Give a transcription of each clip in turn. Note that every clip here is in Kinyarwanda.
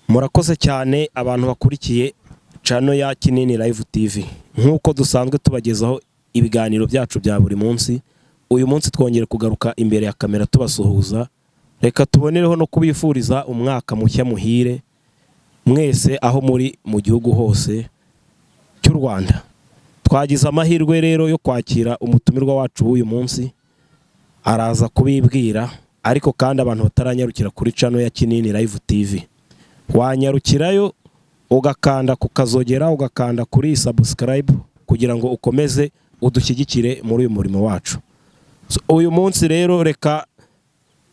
Murakoze cyane abantu bakurikiye channel ya Kinini Live TV. Nkuko dusanzwe tubagezaho ibiganiro byacu bya buri munsi, uyu munsi twongere kugaruka imbere ya kamera tubasuhuza. Reka tubonereho no kubifuriza umwaka mushya muhire mwese aho muri mu gihugu hose cy'u Rwanda. Twagize amahirwe rero yo kwakira umutumirwa wacu w'uyu munsi, araza kubibwira, ariko kandi abantu bataranyarukira kuri channel ya Kinini Live TV, wanyarukirayo ugakanda kukazogera, ugakanda kuri subscribe kugira ngo ukomeze udushyigikire muri uyu murimo wacu. Uyu munsi rero reka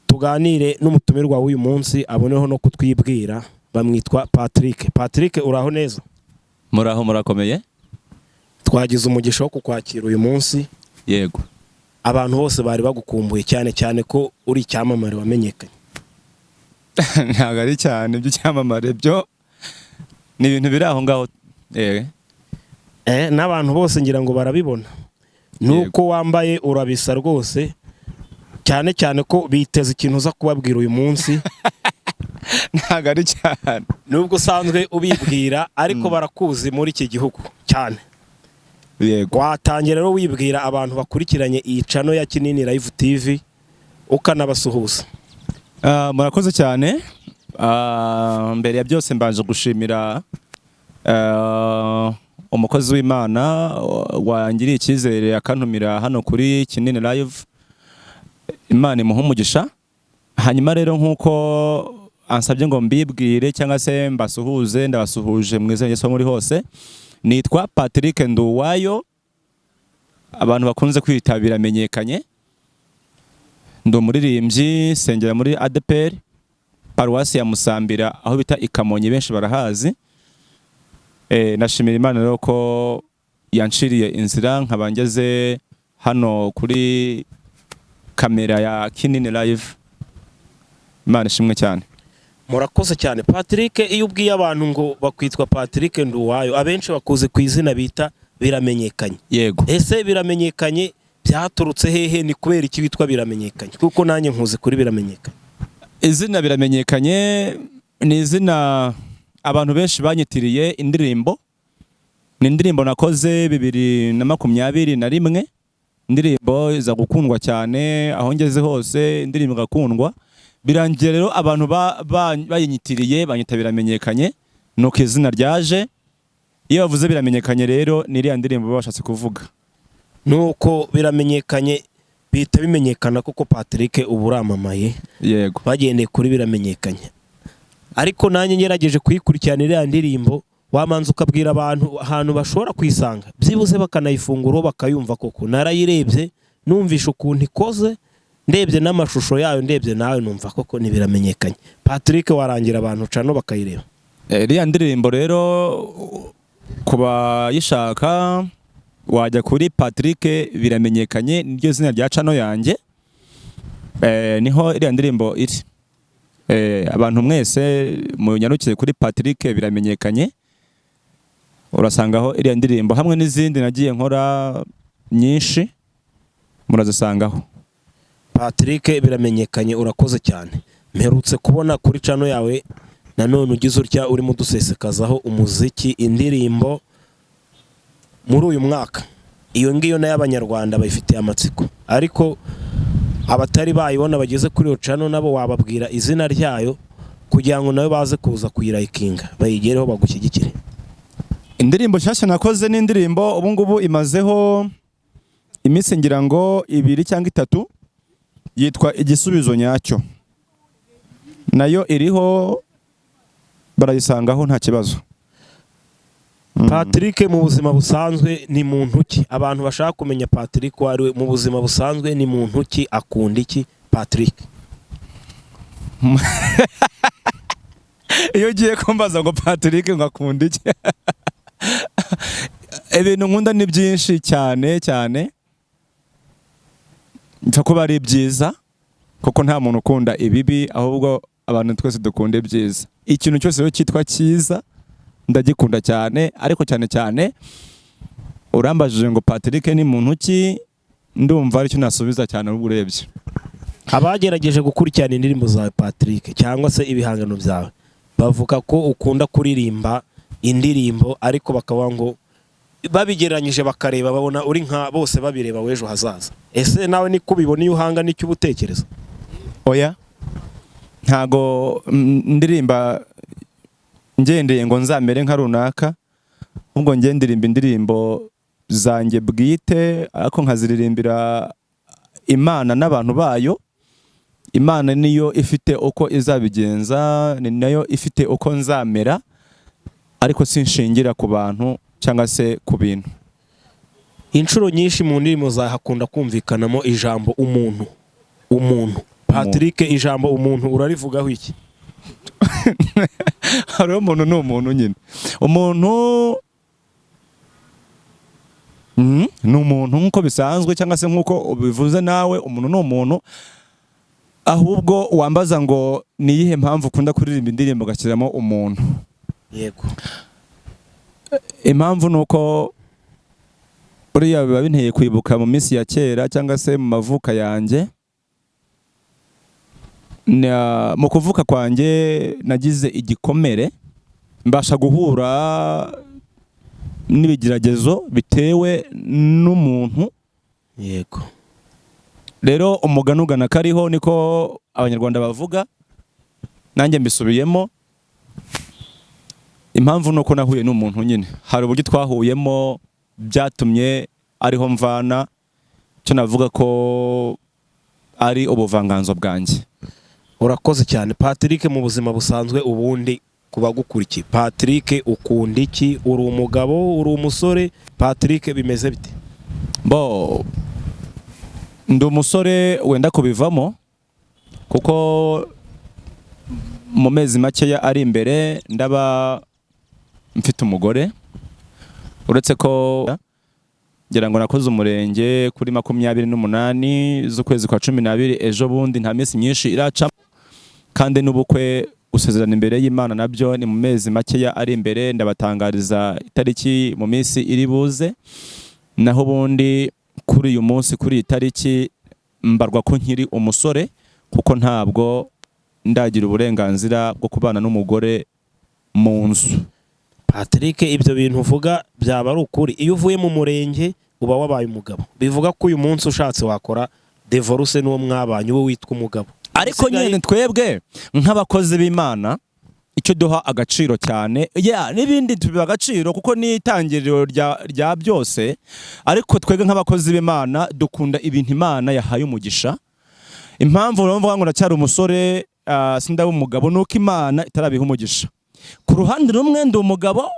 tuganire n'umutumirwa w'uyu munsi, aboneho no kutwibwira. Bamwitwa Patrick. Patrick, uraho neza? Muraho, murakomeye? Twagize umugisha wo kukwakira uyu munsi. Yego. Abantu bose bari bagukumbuye cyane cyane ko uri icyamamare wamenyekanye. Ntabwo ari cyane by'icyamamare, byo ni ibintu biri aho ngaho. N'abantu bose ngira ngo barabibona. Nuko wambaye urabisa rwose, cyane cyane ko biteze ikintu uza kubabwira uyu munsi. Ntabwo ari cyane, nubwo usanzwe ubibwira, ariko barakuzi muri iki gihugu cyane. Yego. Watangira rero wibwira abantu bakurikiranye iyi channel ya Kinini Live TV ukanabasuhuza. Murakoze cyane. Mbere ya byose mbanje gushimira umukozi w'Imana wangiriye icyizere akantumira hano kuri Kinini Live. Imana imuhe umugisha. Hanyuma rero nkuko ansabye ngo mbibwire cyangwa se mbasuhuze, ndabasuhuje mu izina ry'Yesu muri hose. Nitwa Patrick Nduwayo, abantu bakunze kwitabira amenyekanye. Ndo muririmbyi, sengera muri ADPR paruwasi ya Musambira aho bita Ikamonyi, benshi barahazi. Nashimira Imana rero ko yanshiriye inzira nkabangeze hano kuri kamera ya Kinini Live. Imana ishimwe cyane. Murakoze cyane Patrick. Iyo ubwiye abantu ngo bakwitwa Patrick Nduwayo, abenshi bakuze ku izina bita biramenyekanye. Yego. Ese biramenyekanye byaturutse hehe? Ni kubera iki witwa biramenyekanye? Kuko nanjye nkuze kuri biramenyekanye. Izina biramenyekanye ni izina abantu benshi banyitiriye indirimbo. Ni indirimbo nakoze 2021. Indirimbo iza gukundwa cyane, aho ngeze hose indirimbo gakundwa. Birangiye rero abantu bayinyitiriye banyita biramenyekanye, nuko izina ryaje. Iyo bavuze biramenyekanye rero ni iriya ndirimbo bashatse kuvuga. Nuko biramenyekanye bita bimenyekana kuko Patrick ubu uramamaye. Yego. Bagendeye kuri biramenyekanye. Ariko nanjye ngerageje kuyikurikirana iriya ndirimbo, wamanza ukabwira abantu ahantu bashobora kwisanga, byibuze bakanayifungura bakayumva koko. Narayirebye numvisha ukuntu ikoze, ndebye n'amashusho yayo, ndebye nawe numva koko ni biramenyekanye. Patrick, warangira abantu cano bakayireba. Iriya ndirimbo rero kuba yishaka wajya kuri Patrick biramenyekanye, niryo zina rya cano yanjye. Niho iriya ndirimbo iri. Abantu mwese munyarukire kuri Patrick biramenyekanye, urasangaho iriya ndirimbo hamwe n'izindi nagiye nkora nyinshi, murazisangaho. Patrick biramenyekanye, urakoze cyane. Mperutse kubona kuri channel yawe nanone ugize utya urimo dusesekazaho umuziki, indirimbo muri uyu mwaka. Iyo ngiyo na y'abanyarwanda bayifitiye amatsiko, ariko abatari bayibona bageze kuri iyo channel nabo wababwira izina ryayo kugira ngo nawe baze kuza kuyirayikinga bayigereho bagushyigikire. Indirimbo nshyashya nakoze ni indirimbo ubu ngubu imazeho iminsi ngira ngo 2 cyangwa 3, yitwa Igisubizo Nyacyo. Nayo iriho barayisangaho nta kibazo. Patrick mu buzima busanzwe ni muntu ki? Abantu bashaka kumenya Patrick wari mu buzima busanzwe ni muntu ki, akunda iki Patrick? Iyo ugiye kumbaza ngo Patrick ngakunda iki? Ibintu nkunda ni byinshi cyane cyane. Mpfa kuba ari byiza kuko nta muntu ukunda ibibi, ahubwo abantu twese dukunda ibyiza. Ikintu cyose rero cyitwa cyiza ndagikunda cyane, ariko cyane cyane urambajije ngo Patrick ni muntu ki, ndumva ari cyo nasubiza cyane uburebye. Abagerageje gukurikirana indirimbo za Patrick cyangwa se ibihangano byawe bavuga ko ukunda kuririmba indirimbo ariko bakavuga ngo babigereranyije bakareba babona uri nka bose babireba w'ejo hazaza. Ese nawe niko ubibona iyo uhanga n'icyo ubutekereza? Oya, ntago ndirimba ngendeye ngo nzamere nka runaka, ahubwo ndirimba indirimbo zanjye bwite ariko nkaziririmbira Imana n'abantu bayo. Imana niyo ifite uko izabigenza, ni nayo ifite uko nzamera, ariko sinshingira ku bantu cyangwa se ku bintu. Inshuro nyinshi mu ndirimbo zahakunda kumvikanamo ijambo umuntu. Patrick, ijambo umuntu urarivugaho iki? Hariho umuntu n'umuntu nyine. Umuntu ni umuntu nk'uko bisanzwe cyangwa se nk'uko ubivuze nawe, umuntu ni umuntu. Ahubwo wambaza ngo ni iyihe mpamvu ukunda kuririmba indirimbo ugashyiramo umuntu? Yego. Impamvu ni uko buriya biba binteye kwibuka mu minsi ya kera cyangwa se mu mavuka yanjye. Mu kuvuka kwanjye nagize igikomere, mbasha guhura n'ibigeragezo bitewe n'umuntu. Yego. Rero umugani ugana kariho niko Abanyarwanda bavuga, nanjye mbisubiyemo. Impamvu nuko nahuye n'umuntu nyine, hari uburyo twahuyemo byatumye ariho mvana cyo navuga ko ari ubuvanganzo bwanjye. Urakoze cyane Patrick. Mu buzima busanzwe ubundi kubagukurikiye, Patrick ukunda iki? Uri umugabo, uri umusore? Patrick bimeze bite? Ndi umusore wenda kubivamo, kuko mu mezi makeya ari imbere ndaba mfite umugore. Uretse ko ngira ngo nakoze umurenge kuri 28 z'ukwezi kwa 12 ejo bundi, nta minsi myinshi iraca, kandi n'ubukwe gusezerana imbere y'Imana nabyo ni mu mezi makeya ari imbere. Ndabatangariza itariki mu minsi iri buze, naho ubundi kuri uyu munsi kuri itariki mbarwa ko nkiri umusore, kuko ntabwo ndagira uburenganzira bwo kubana n'umugore mu nzu. Patrick, ibyo bintu uvuga byaba ari ukuri? Iyo uvuye mu murenge uba wabaye umugabo, bivuga ko uyu munsi ushatse wakora divorce n'uwo mwabanye uwo witwa umugabo. Ariko nyine twebwe nk'abakozi b'Imana icyo duha agaciro cyane, n'ibindi tubiha agaciro kuko ni itangiriro rya byose, ariko twebwe nk'abakozi b'Imana dukunda ibintu Imana yahaye umugisha. Impamvu urumva ngo ndacyari umusore sindaba umugabo nuko Imana itarabiha umugisha. Ku ruhande rumwe ndi umugabo,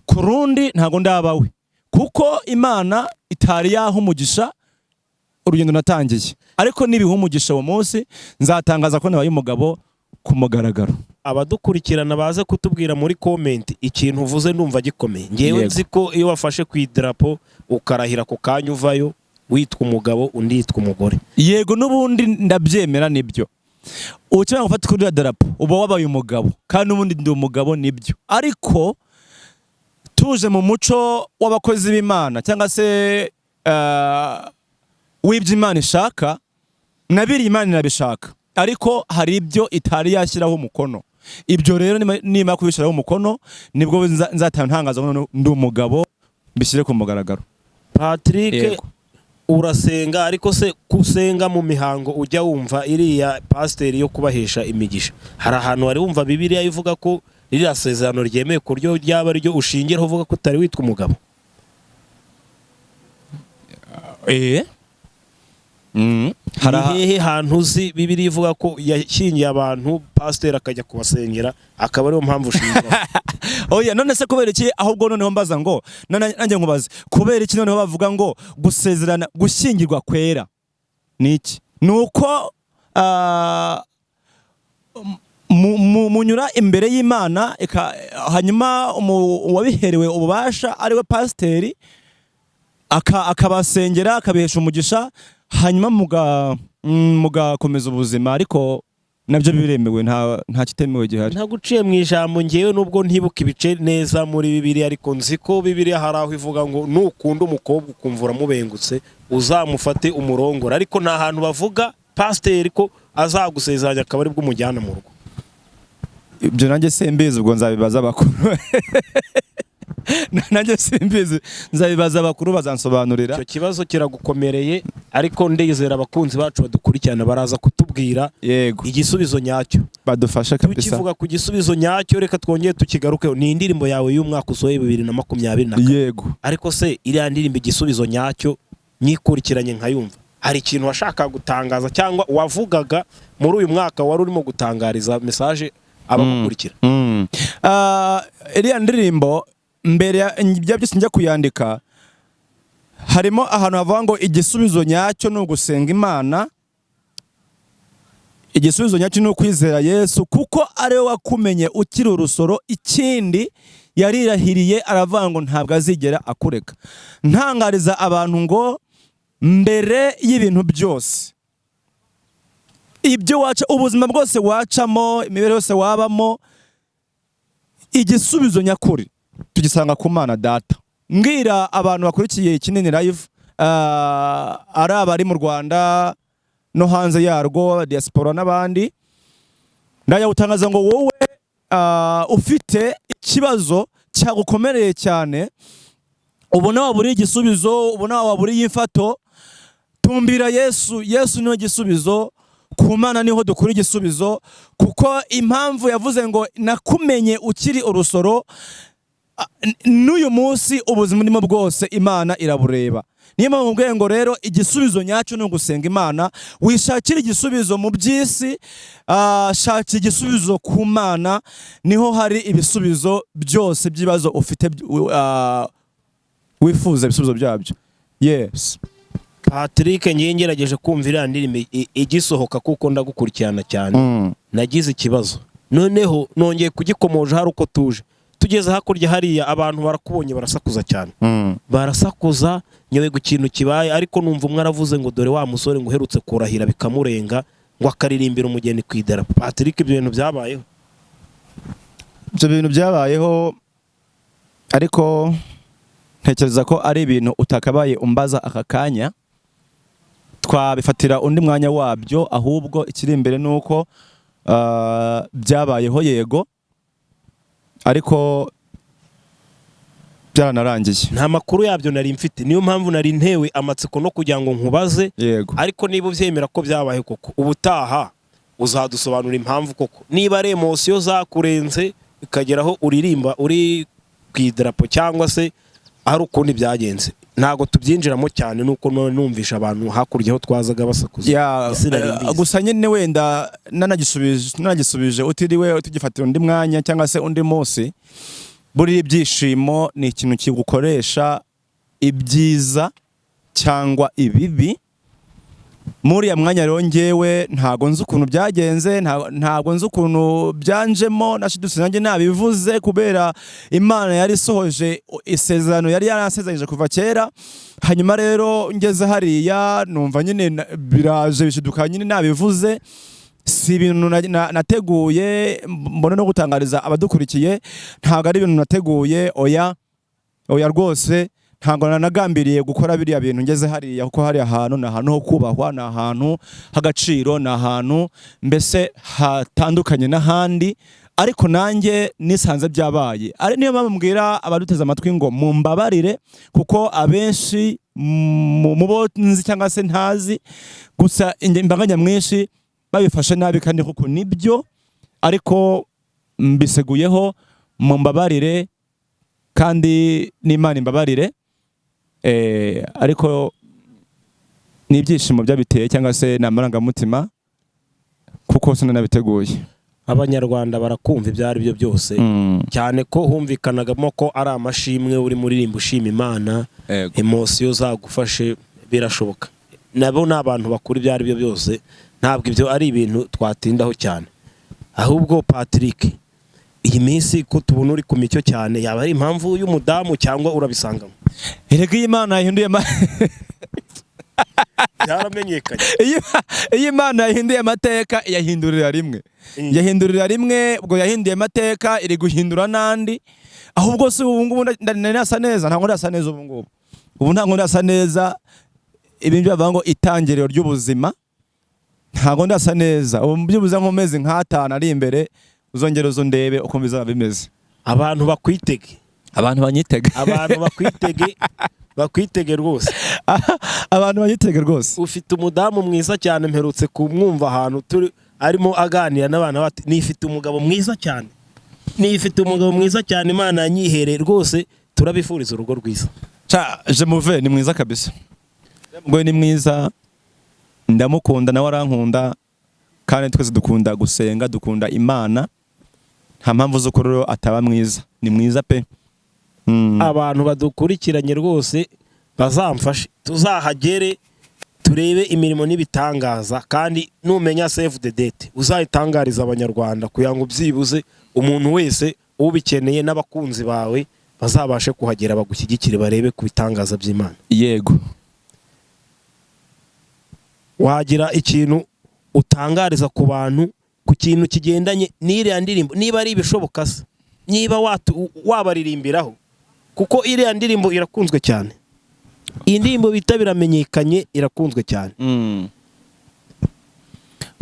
ku rundi ntago ndabawe, kuko Imana itari yaha umugisha urugendo natangiye. Ariko nibiha umugisha uwo munsi nzatangaza ko nabaye umugabo ku mugaragaro. Abadukurikirana baze kutubwira muri comment ikintu uvuze ndumva gikomeye. Ngewe nzi ko iyo wafashe ku idarapo ukarahira ku kanya uvayo witwa umugabo undi yitwa umugore. Yego, n'ubundi ndabyemera nibyo. Ucyanga gufata kuri idarapo uba wabaye umugabo, kandi n'ubundi ndi umugabo nibyo. Ariko tuje mu muco w'abakozi b'Imana cyangwa se w'ibyo Imana ishaka, nabiri Imana irabishaka, ariko hari ibyo itari yashyiraho umukono. Ibyo rero nima kubishyiraho umukono nibwo nzatangaza ndi umugabo, mbishyire ku mugaragaro. Patrick, urasenga, ariko se kusenga mu mihango ujya wumva iriya pasiteri yo kubahesha imigisha, hari ahantu wari wumva Bibiliya ivuga ko ririya sezerano ryemeye ku buryo ryaba ryo ushingiraho uvuga ko utari witwa umugabo? Hehe hantu uzi Bibiliya ivuga ko yashyingiye abantu pasiteri akajya kubasengera akaba ariyo mpamvu ushingiraho? Oya, none se kubera iki? Ahubwo noneho mbaza ngo nanjye nkubaze, kubera iki noneho bavuga ngo gusezerana gushyingirwa kwera ni iki? Nuko munyura imbere y'Imana, hanyuma uwabiherewe ububasha ariwe pasiteri akabasengera akabihesha umugisha, hanyuma mugakomeza ubuzima. Ariko nabyo biremewe, nta kitemewe gihari. Nta guciye mu ijambo, ngewe nubwo ntibuka ibice neza muri Bibiliya, ariko nzi ko Bibiliya hari aho ivuga ngo nukunda umukobwa ukumva uramubengutse uzamufate umurongora, ariko nta hantu bavuga pasiteri ko azagusezeranya akaba ari bwo umujyana mu rugo. ibyo nanjye simbizi, ubwo nzabibaza abakuru. Nanjye simbizi, nzabibaza abakuru bazansobanurira. Icyo kibazo kiragukomereye, ariko ndizera abakunzi bacu badukurikirana baraza kutubwira yego igisubizo nyacyo, badufasha kabisa. tukivuga ku gisubizo nyacyo, reka twongere tukigarukeho. Ni indirimbo yawe y'umwaka usohoye 2024. Yego, ariko se iriya ndirimbo igisubizo nyacyo nyikurikiranye nkayumva, hari ikintu washakaga gutangaza cyangwa wavugaga muri uyu mwaka wari urimo gutangariza message abagukurikira? Iriya ndirimbo mbere ya byose njya kuyandika, harimo ahantu havuga ngo igisubizo nyacyo ni ugusenga Imana, igisubizo nyacyo ni ukwizera Yesu kuko ariwe wakumenye ukiri urusoro, ikindi yarirahiriye aravuga ngo ntabwo azigera akureka. Ntangariza abantu ngo mbere y'ibintu byose, ibyo waca, ubuzima bwose wacamo, imibereho yose wabamo, igisubizo nyakuri tugisanga ku Mana Data. Mbwira abantu bakurikiye Ikinini Live, ari abari mu Rwanda no hanze yarwo, diaspora n'abandi, ndayawutangaza ngo wowe ufite ikibazo cyagukomereye cyane, ubona waburiye igisubizo, ubona waburiye imfato, tumbira Yesu. Yesu niwe gisubizo, ku Mana niho dukura igisubizo, kuko impamvu yavuze ngo nakumenye ukiri urusoro, n'uyu munsi ubuzima ndimo bwose Imana irabureba. Niyo mpamvu mbwiye ngo rero igisubizo nyacyo ni ugusenga Imana. Wishakira igisubizo mu by'isi, shaka igisubizo ku Mana, niho hari ibisubizo byose by'ibibazo ufite, wifuza ibisubizo byabyo. Yes Patrick, ngiye ngerageje kumva iriya ndirimbo igisohoka kuko ndagukurikirana cyane. Nagize ikibazo, noneho nongeye kugikomoje hari uko tugeze hakurya hariya, abantu barakubonye barasakuza cyane. Barasakuza nyewe ikintu kibaye, ariko numva umwe aravuze ngo dore wa musore ngo uherutse kurahira bikamurenga ngo akaririmbira umugeni ku idarapo. Patrick, ibyo bintu byabayeho? Ibyo bintu byabayeho, ariko ntekereza ko ari ibintu utakabaye umbaza aka kanya, twabifatira undi mwanya wabyo. Ahubwo ikiri imbere nuko byabayeho, yego, ariko byaranarangiye. Nta makuru yabyo nari mfite, niyo mpamvu nari ntewe amatsiko no kugira ngo nkubaze. Yego, ariko niba ubyemera ko byabaye koko, ubutaha uzadusobanura impamvu koko, niba ari emotion zakurenze ikageraho uririmba uri ku idarapo, cyangwa se hari ukundi byagenze. Ntago tubyinjiramo cyane, nuko numvisha abantu hakurya aho twazaga basakuza. Gusa nyine wenda nanagisubije utiriwe tugifatira undi mwanya cyangwa se undi munsi. Buri ibyishimo ni ikintu kigukoresha ibyiza cyangwa ibibi. Muri ya mwanya rero ngewe ntago nzi ukuntu byagenze, ntago nzi ukuntu byanjemo, nashidutse nanjye nabivuze kubera Imana yari sohoje isezerano yari yarasezeranyije kuva kera. Hanyuma rero ngeze hariya numva nyine biraje bishiduka, nyine nabivuze. Si ibintu nateguye, mbona no gutangariza abadukurikiye, ntago ari ibintu nateguye, oya rwose. Ntabwo nanagambiriye gukora biriya bintu ngeze hariya, kuko hari ahantu, ni ahantu ho kubahwa, ni ahantu h'agaciro, ni ahantu mbese hatandukanye n'ahandi, ariko nanjye nisanze byabaye. Ari niyo mpamvu mbwira abaduteze amatwi ngo mumbabarire, kuko abenshi mu bo nzi cyangwa se ntazi, gusa imbaga nyamwinshi babifashe nabi, kandi kuko nibyo, ariko mbiseguyeho. Mumbabarire kandi n'Imana imbabarire. Ariko n'ibyishimo byabiteye cyangwa se n'amarangamutima, kuko sinanabiteguye. Abanyarwanda barakumva ibyo ari byo byose, cyane ko humvikanagamo ko ari amashimwe uri muririmba ushima Imana, emotion zagufashe, birashoboka. Nabo n'abantu bakuru ibyo ari byo byose, ntabwo ibyo ari ibintu twatindaho cyane. Ahubwo Patrick, iyi minsi ko tubona uri ku micyo cyane, yaba ari impamvu y'umudamu cyangwa urabisangamo? Erega Imana yahinduye byaramenyekanye. Iyi Imana yahinduye amateka, yahindurira rimwe. Yahindurira rimwe, ubwo yahinduye amateka iri guhindura nandi. Ahubwo se ubu ngubu nasa neza, ntabwo ndasa neza ubu ngubu. Ubu ntabwo ndasa neza, ibintu bavuga ngo itangiriro ry'ubuzima, ntabwo ndasa neza. Ubu byubuze nkomeze nk'atanu ari imbere, uzongera uzondebe uko bizaba bimeze. Abantu bakwitege, Abantu banyitege. abantu bakwitege rwose. Abantu banyitege rwose. Ufite umudamu mwiza cyane, mperutse kumwumva ahantu turi arimo aganira n'abana bati nifite umugabo mwiza cyane, nifite umugabo mwiza cyane, Imana yanyihere rwose. Turabifuriza urugo rwiza. Je muve ni mwiza kabisa. Mugore ni mwiza, ndamukunda nawe arankunda, kandi twese dukunda gusenga, dukunda Imana. Nta mpamvu zo kurero ataba mwiza, ni mwiza pe. Abantu badukurikiranye rwose bazamfashe, tuzahagere turebe imirimo n'ibitangaza, kandi numenya save the date uzayitangariza abanyarwanda kugira ngo byibuze umuntu wese ubikeneye n'abakunzi bawe bazabashe kuhagera, bagushyigikire, barebe ku bitangaza by'Imana. Yego. Wagira ikintu utangariza ku bantu ku kintu kigendanye n'iriya ndirimbo, niba ari ibishoboka se, niba wabaririmbiraho, kuko iriya ndirimbo irakunzwe cyane. Iyi ndirimbo bita biramenyekanye irakunzwe cyane.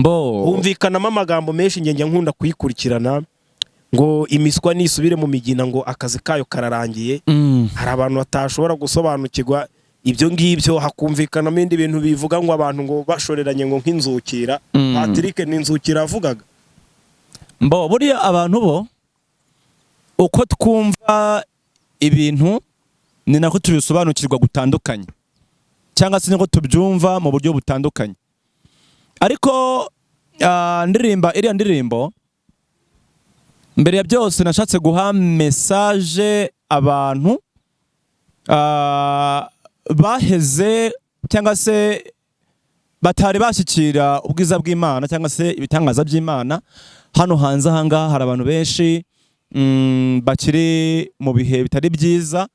Humvikanamo amagambo menshi, njye nkunda kuyikurikirana, ngo imiswa nisubire mu migina, ngo akazi kayo kararangiye. Hari abantu batashobora gusobanukirwa ibyo ngibyo, hakumvikanamo ibindi bintu bivuga ngo abantu ngo bashoreranye ngo nk'inzukira. Patrick ni inzukira avugaga. Buriya abantu bo uko twumva ibintu ni nako tubisobanukirwa gutandukanye, cyangwa se niko tubyumva mu buryo butandukanye. Ariko iriya ndirimbo mbere ya byose nashatse guha message abantu baheze cyangwa se batari bashyikira ubwiza bw'Imana cyangwa se ibitangaza by'Imana. Hano hanze ahangaha hari abantu benshi bakiri mu bihe bitari byiza,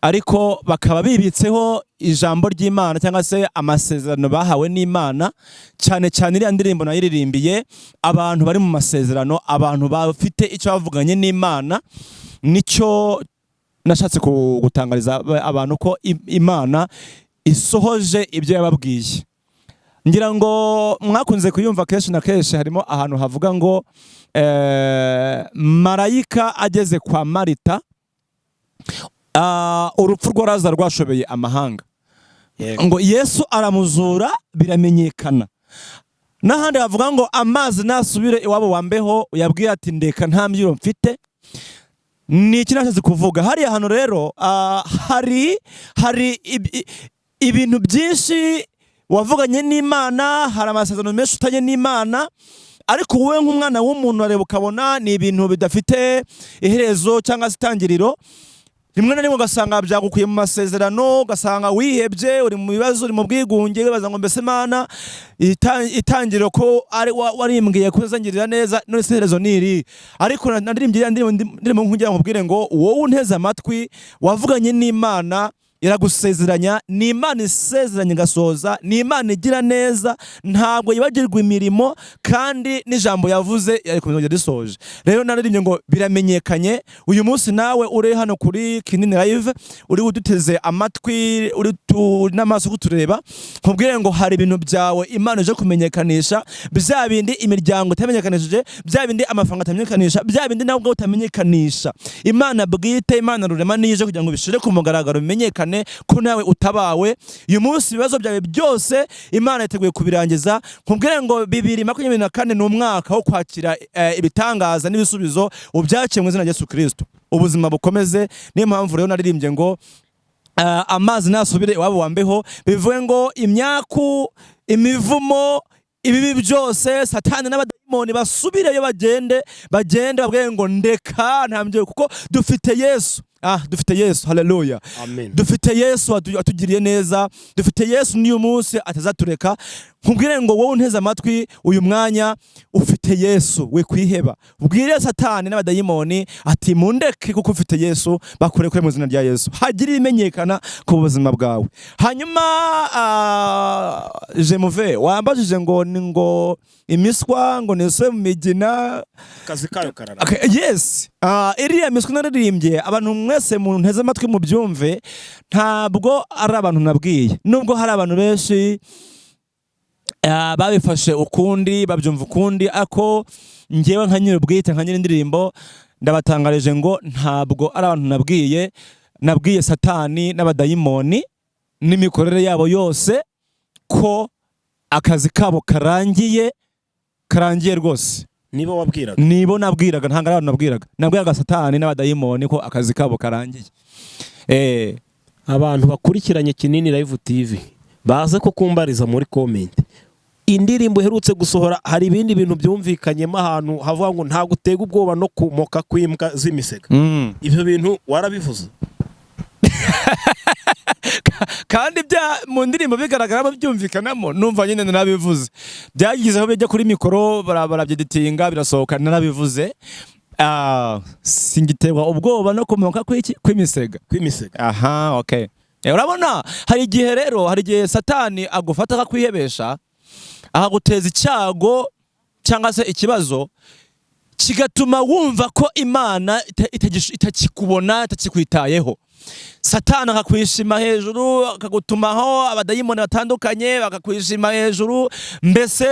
ariko bakaba bibitseho ijambo ry'Imana cyangwa se amasezerano bahawe n'Imana. Cyane cyane iriya ndirimbo nayiririmbiye abantu bari mu masezerano, abantu bafite icyo bavuganye n'Imana. Nicyo nashatse gutangariza abantu ko Imana isohoje ibyo yababwiye. Ngira ngo mwakunze kuyumva kenshi na kenshi, harimo ahantu havuga ngo marayika ageze kwa Marita, urupfu rwaraza rwashobeye amahanga. Ngo Yesu aramuzura biramenyekana. N'ahandi havuga ngo amazi nasubire iwabo wambeho, yabwiye ati ndeka nta mbyiro mfite. Ni iki nashatse kuvuga hariya hantu rero? Hari ibintu byinshi wavuganye n'Imana, hari amasezerano menshi utanye n'Imana, ariko wowe nk'umwana w'umuntu areba ukabona ni ibintu bidafite iherezo cyangwa se itangiriro. Rimwe na rimwe ugasanga byagukuye mu masezerano, ugasanga wihebye, uri mu bibazo, uri mu bwigunge, wibaza ngo mbese Imana itangiriro ko warimbwiye kuzangirira neza, none se iherezo niri. Ariko naririmbye ndirimo nkugira nkubwire ngo wowe unteze amatwi, wavuganye n'Imana, iragusezeranya. Ni Imana isezeranye igasoza, ni Imana igira neza, ntabwo yibagirwa imirimo, kandi n'ijambo yavuze yarikomeza risoje. Rero naririmbye ngo biramenyekanye. Uyu munsi nawe uri hano kuri Kinini Live, uri uduteze amatwi, uri n'amaso kutureba, nkubwire ngo hari ibintu byawe Imana ije kumenyekanisha, bya bindi imiryango itamenyekanishije, bya bindi amafaranga atamenyekanisha, bya bindi nawe utamenyekanisha. Imana bwite, Imana rurema nije kugira ngo bishire ku mugaragaro, bimenyekane ko nawe utabawe. Uyu munsi ibibazo byawe byose Imana iteguye kubirangiza. Nkubwire ngo 2024 ni umwaka wo kwakira ibitangaza n'ibisubizo ubyakire mu izina rya Yesu Kristo, ubuzima bukomeze. Niyo mpamvu rero naririmbye ngo amazi nasubire iwabo wambeho, bivuye ngo imyaku, imivumo, ibibi byose, satani n'abadayimoni basubireyo, bagende babwiye ngo ndeka nta mbyiro, kuko dufite Yesu. Dufite Yesu, haleluya. Amen. Dufite Yesu atugiriye neza, dufite Yesu n'uyu munsi atazatureka. Nkubwire ngo wowe unteze amatwi uyu mwanya, ufite Yesu, we kwiheba. Ubwire satani n'abadayimoni ati mundeke, kuko ufite Yesu, bakureke mu izina rya Yesu, hagira imenyekana ku buzima bwawe. Hanyuma je muve wambajije ngo imiswa ngo niswe mu migina, akazi kayo karara. Yes. Iriya miswa naririmbye, abantu mwese mu nteze amatwi mu byumve, ntabwo ari abantu nabwiye, nubwo hari abantu benshi babifashe ukundi, babyumva ukundi, ako ngewe nka nyiri ubwite nka nyiri indirimbo ndabatangarije ngo ntabwo ari abantu nabwiye satani n'abadayimoni n'imikorere yabo yose ko akazi kabo karangiye rwose. Nibo nabwiraga ntabwo ari abantu nabwiraga satani n'abadayimoni ko akazi kabo karangiye. Abantu bakurikiranye Kinini Live TV baze ko kumbariza muri comment, indirimbo iherutse gusohora hari ibindi bintu byumvikanyemo ahantu havuga ngo nta gutega ubwoba no kumoka kw'imbwa z'imisega. Ibyo bintu warabivuze? Kandi mu ndirimbo bigaragara byumvikanamo, numva nyine narabivuze. Byagizeho bijya kuri mikoro barabyeditinga birasohoka, narabivuze. Singiterwa ubwoba no kumoka kw'imisega. Aha, okay. Urabona hari igihe satani agufata akakwihebesha, akaguteza icyago cyangwa se ikibazo kigatuma wumva ko Imana itakikubona, itakikwitayeho. Satani akakwishima hejuru, akagutumaho abadayimoni batandukanye bakakwishima hejuru, mbese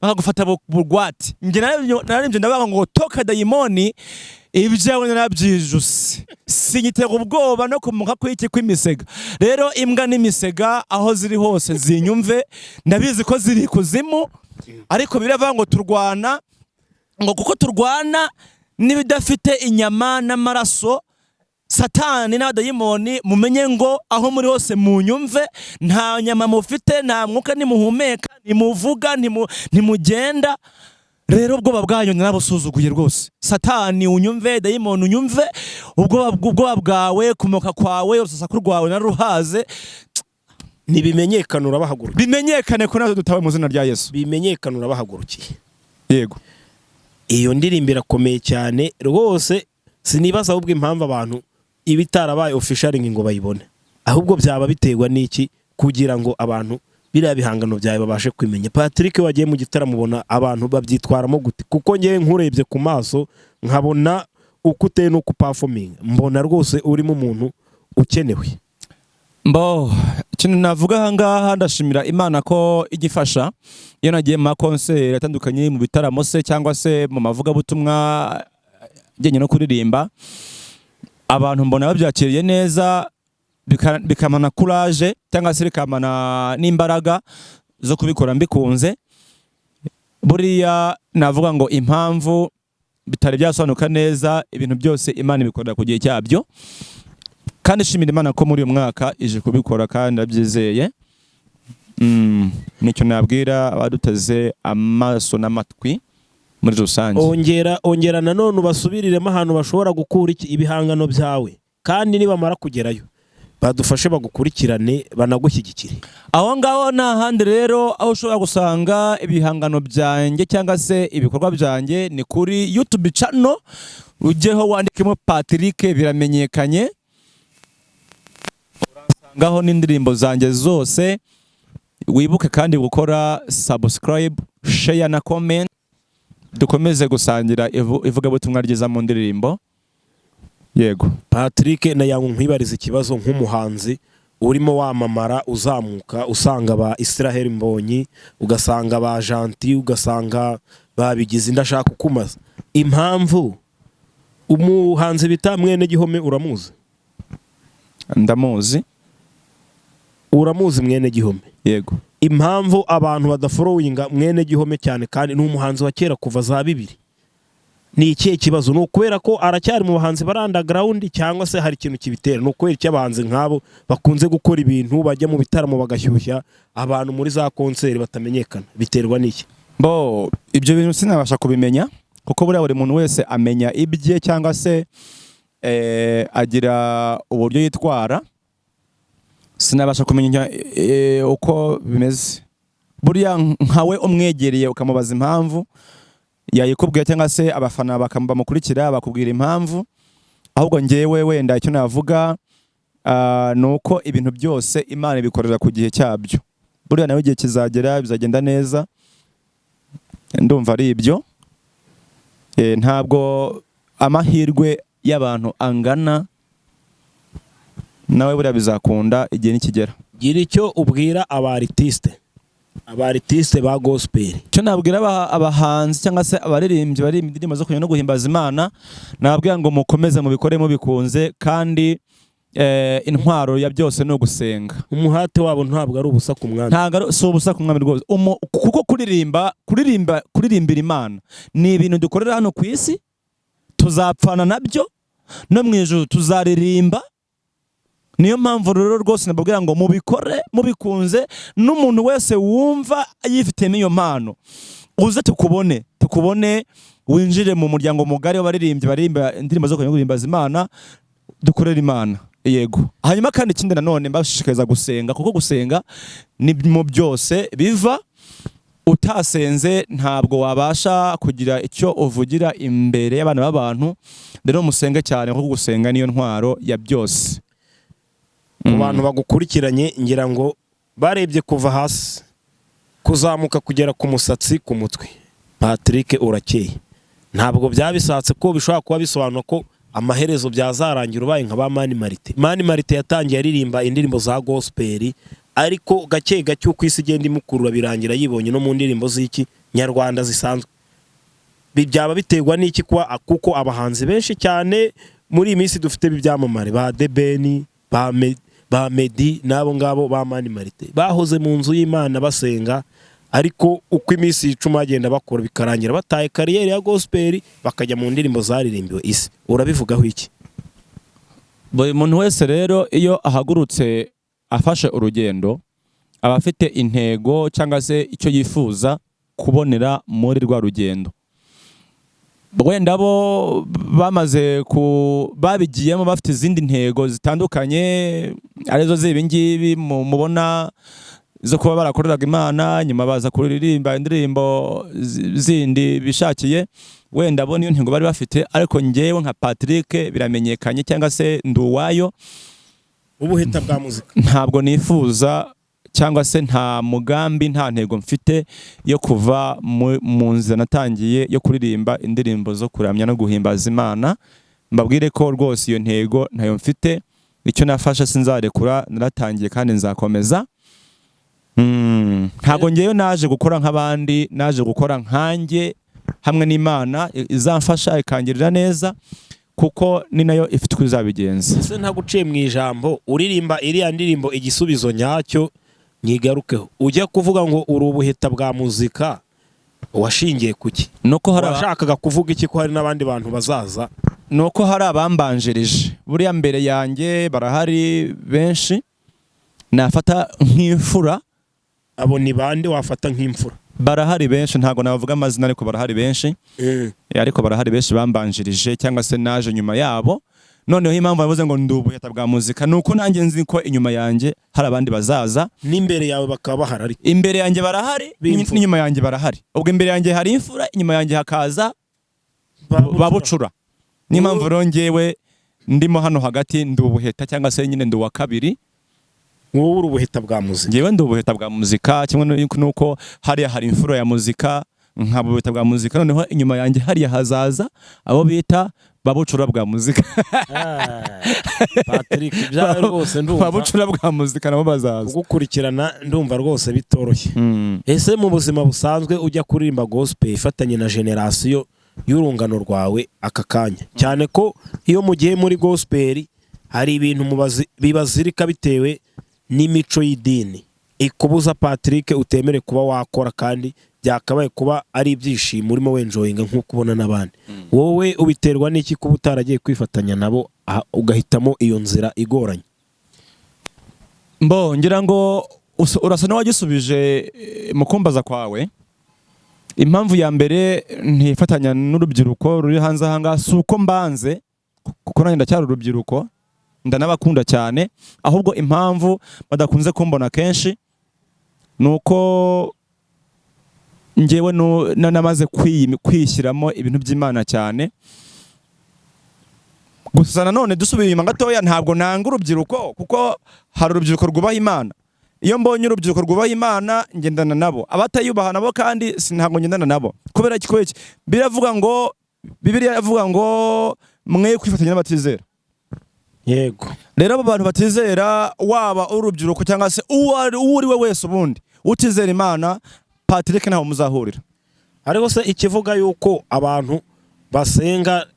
bakagufata bugwate. Nge nararembye ndabaga ngo toka dayimoni ibyawe narabyijuse, sinyitega ubwoba no kumuka kw'imisega. Rero imbwa n'imisega aho ziri hose zinyumve, ndabizi ko ziri kuzimu, ariko biravuga ngo turwana, ngo kuko turwana n'ibidafite inyama n'amaraso. Satani n'abadayimoni mumenye ngo aho muri hose munyumve, nta nyama mufite, nta mwuka nimuhumeka, nimuvuga, nimugenda. Rero ubwoba bwanyu narabusuzuguye rwose. Satani unyumve, dayimoni unyumve, ubwoba bwawe, kumoka kwawe, urusaku rwawe naruhaze. Nibimenyekana urabahagurukiye. Bimenyekane ko nazo dutawe mu zina rya Yesu. Bimenyekana urabahagurukiye. Yego. Iyo ndirimbo irakomeye cyane rwose, sinibaza ahubwo impamvu abantu ibitarabaye officialing ngo bayibone, ahubwo byaba biterwa n'iki kugira ngo abantu biriya bihangano byawe babashe kwimenya. Patrick wagiye mu gitaramo mubona abantu babyitwaramo gute? Kuko ngewe nkurebye ku maso nkabona uko uteye no performing, mbona rwose urimo umuntu ukenewe. Ikintu navuga aha ngaha, ndashimira Imana ko igifasha iyo nagiye mu concert atandukanye, mu bitaramo se cyangwa se mu mavugabutumwa ajyanye no kuririmba, abantu mbona babyakiriye neza, bikamana courage cyangwa se bikamana n'imbaraga zo kubikora mbikunze. Buriya navuga ngo impamvu bitari byasobanuka neza, ibintu byose Imana ibikorera ku gihe cyabyo, kandi shimira Imana ko muri uyu mwaka ije kubikora kandi ndabyizeye. Nicyo nabwira abaduteze amaso n'amatwi muri rusange. Ongera nanone ubasubiriremo ahantu bashobora gukura ibihangano byawe, kandi nibamara kugerayo badufashe bagukurikirane banagushyigikire. Aho ngaho nta handi rero aho ushobora gusanga ibihangano byanjye cyangwa se ibikorwa byanjye ni kuri YouTube channel, ujyeho wandikemo Patrick biramenyekanye, uransangaho n'indirimbo zanjye zose. Wibuke kandi gukora subscribe, share na comment, dukomeze gusangira ivugabutumwa ryiza mu ndirimbo. Yego Patrick, na yangu nkwibariza ikibazo nk'umuhanzi urimo wamamara uzamuka, usanga ba Israel Mbonyi, ugasanga ba Gentil, ugasanga babigize, ndashaka kukumaza impamvu umuhanzi bita Mwene Gihome uramuzi? Ndamuzi. Uramuzi Mwene Gihome? Yego. Impamvu abantu badafollowinga Mwene Gihome cyane kandi n'umuhanzi wa kera kuva za 2000, ni ikihe kibazo? No kubera ko aracyari mu bahanzi bari underground cyangwa se hari ikintu kibitera? No kubera iki abahanzi nk'abo bakunze gukora ibintu bajya mu bitaramo bagashyushya abantu muri za concert batamenyekana, biterwa n'iki? Ibyo bintu sinabasha kubimenya, kuko buriya buri muntu wese amenya ibye cyangwa se agira uburyo yitwara. Sinabasha kumenya uko bimeze. Buriya nkawe umwegereye ukamubaza impamvu yayikubwiye, cyangwa se abafana bamukurikira bakubwira impamvu. Ahubwo ngewe wenda icyo navuga nuko ibintu byose Imana ibikorera ku gihe cyabyo. Buriya nawe igihe kizagera bizagenda neza, ndumva ari ibyo. Ntabwo amahirwe y'abantu angana, nawe buriya bizakunda igihe nikigera. Gira icyo ubwira aba artiste abartiste ba gospel. cyo nabwira abahanzi cyangwa se abaririmbyi bari indirimbo zo kunywa no guhimbaza Imana, nababwira ngo mukomeze mubikore mubikunze, kandi intwaro ya byose no gusenga. Umuhate wabo ntabwo ari ubusa ku mwami, ntabwo si ubusa ku mwami rwose, kuko kuririmbira Imana ni ibintu dukorera hano ku isi, tuzapfana nabyo no mu ijuru tuzaririmba. Niyo mpamvu rero rwose nababwira ngo mubikore mubikunze, n'umuntu wese wumva yifitemo iyo mpano uze tukubone winjire mu muryango mugari w'abaririmbyi barimba indirimbo zo guhimbaza Imana, dukorera Imana. Yego. Hanyuma kandi ikindi nanone mbashishikariza gusenga, kuko gusenga ni mu byose biva. Utasenze ntabwo wabasha kugira icyo uvugira imbere y'abana b'abantu. Rero musenge cyane, kuko gusenga niyo ntwaro ya byose. Ku bantu bagukurikiranye ngira ngo barebye kuva hasi kuzamuka kugera ku musatsi ku mutwe, Patrick urakeye. Ntabwo byabisatse ko bishobora kuba bisobanura ko amaherezo byazarangira ubaye nka ba Mani Marite. Mani Marite yatangiye aririmba indirimbo za gospel, ariko gake gake uko isi igenda imukurura birangira yibonye no mu ndirimbo z'iki nyarwanda zisanzwe. Byaba biterwa n'iki kuko abahanzi benshi cyane muri iyi minsi dufite bibyamamare ba Debeni, ba Medi nabo ngabo ba Mani Marite bahoze mu nzu y'Imana basenga, ariko uko iminsi icuma agenda bakora bikarangira bataye kariyeri ya gospel bakajya mu ndirimbo zaririmbiwe isi. Urabivugaho iki? Buri muntu wese rero iyo ahagurutse afashe urugendo aba afite intego cyangwa se icyo yifuza kubonera muri rwa rugendo. Wenda bo bamaze babigiyemo bafite izindi ntego zitandukanye, arizo zibi ngibi mubona zo kuba barakoreraga Imana, nyuma baza kuririmba indirimbo zindi bishakiye. Wenda bo niyo ntego bari bafite, ariko njyewe nka Patrick biramenyekanye cyangwa se Nduwayo, ubuheta bwa muzika ntabwo nifuza cyangwa se nta mugambi, nta ntego mfite yo kuva mu nzira natangiye yo kuririmba indirimbo zo kuramya no guhimbaza Imana. Mbabwire ko rwose iyo ntego ntayo mfite, icyo nafashe sinzarekura, naratangiye kandi nzakomeza. Ntabwo ngeyo naje gukora nk'abandi, naje gukora nkanjye hamwe n'Imana izamfasha ikangirira neza, kuko ni nayo ifite uko izabigenza. Ese ntaguciye mu ijambo, uririmba iriya ndirimbo igisubizo nyacyo nyigarukeho, ujya kuvuga ngo uri ubuheta bwa muzika, washingiye kuki? Nuko hari washakaga kuvuga iki ko hari n'abandi bantu bazaza? Nuko hari abambanjirije, buriya mbere yanjye barahari benshi nafata nk'imfura. Abo ni bande wafata nk'imfura? Barahari benshi, ntago navuga amazina, ariko barahari benshi. Ariko barahari benshi bambanjirije cyangwa se naje nyuma yabo. Noneho impamvu yavuze ngo ndubuheta bwa muzika nuko nanjye nzi ko inyuma yanjye hari abandi bazaza, n'imbere yawe bakaba bahari. Imbere yanjye barahari, n'inyuma yanjye barahari. Ubwo imbere yanjye hari imfura, inyuma yanjye hakaza babucura. Ni impamvu rongewe ndimo hano hagati, ndubuheta cyangwa se nyine nduwa kabiri. Wowe uri ubuheta bwa muzika? Ngewe ndubuheta bwa muzika, kimwe nuko hariya hari imfura ya muzika, nkabuheta bwa muzika. Noneho inyuma yanjye hariya hazaza abo bita babucura bwa muzika. Patrick, byawe rwose ndumva babucura bwa muzika nabo bazaza. Gukurikirana ndumva rwose bitoroshye. Ese mu buzima busanzwe ujya kuririmba gospel ifatanye na generation y'urungano rwawe aka kanya, cyane ko iyo mugiye muri gospel hari ibintu bibazirika bitewe n'imico y'idini ikubuza Patrick utemere kuba wakora, kandi byakabaye kuba ari ibyishimo urimo wenjoyinga nk'uko ubona n'abandi. Wowe ubiterwa n'iki kuba utaragiye kwifatanya nabo ugahitamo iyo nzira igoranye? Ngira ngo urasa n'uwagisubije mu kumbaza kwawe. Impamvu ya mbere ntifatanya n'urubyiruko ruri hanze ahanga si uko mbanze, kuko nanjye ndacyari urubyiruko, ndanabakunda cyane, ahubwo impamvu badakunze kumbona kenshi nuko njyewe namaze kwishyiramo ibintu by'Imana cyane. Gusa nanone dusubira inyuma gatoya, ntabwo nanga urubyiruko, kuko hari urubyiruko rwubaha Imana. Iyo mbonye urubyiruko rwubaha Imana ngendana nabo, abatayubaha nabo kandi ntabwo ngendana nabo. Kubera iki? Biravuga ngo, Bibiliya yavuga ngo mwe kwifatanya n'abatizera. Yego. Rero abo bantu batizera, waba urubyiruko cyangwa se uwo uri we wese ubundi utizera Imana Patrick ntaho muzahurira. ariko se ikivuga yuko abantu basenga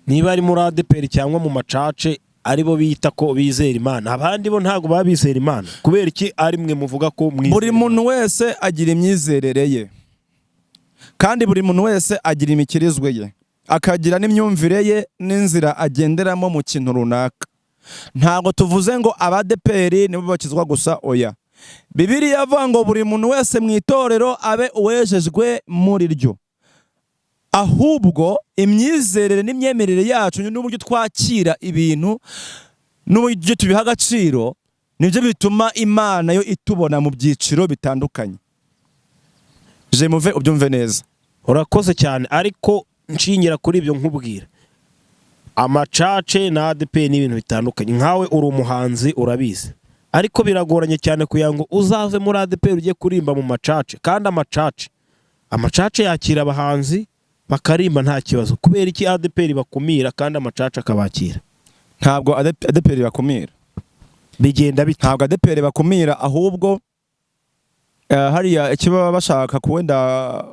niba ari muri ADPR cyangwa mu macace aribo bita ko bizera Imana, abandi bo ntago babizera Imana, kubera iki ari mwe muvuga ko mwizera? Buri muntu wese agira imyizerere ye, kandi buri muntu wese agira imikirizwe ye, akagira n'imyumvire ye n'inzira agenderamo mu kintu runaka. Ntago tuvuze ngo ADPR nibo bakizwa gusa, oya. Bibiliya avuga ngo buri muntu wese mu itorero abe uwejejwe muri ryo. Ahubwo imyizerere n'imyemerere yacu n'uburyo twakira ibintu n'uburyo tubiha agaciro nibyo bituma Imana yo itubona mu byiciro bitandukanye. Je muve ubyumve neza. Urakoze cyane, ariko nshingira kuri ibyo nkubwira amacace na ADPR ni ibintu bitandukanye. Nkawe uri umuhanzi urabizi, ariko biragoranye cyane kugira ngo uzave muri ADPR ujye kurimba mu macace, kandi amacace yakira abahanzi bakarimba nta kibazo. Kubera iki ADPR bakumira kandi amacace akabakira? Ntabwo ADPR bakumira, bigenda bite? Ntabwo ADPR bakumira, ahubwo hariya ikiba bashaka kuwenda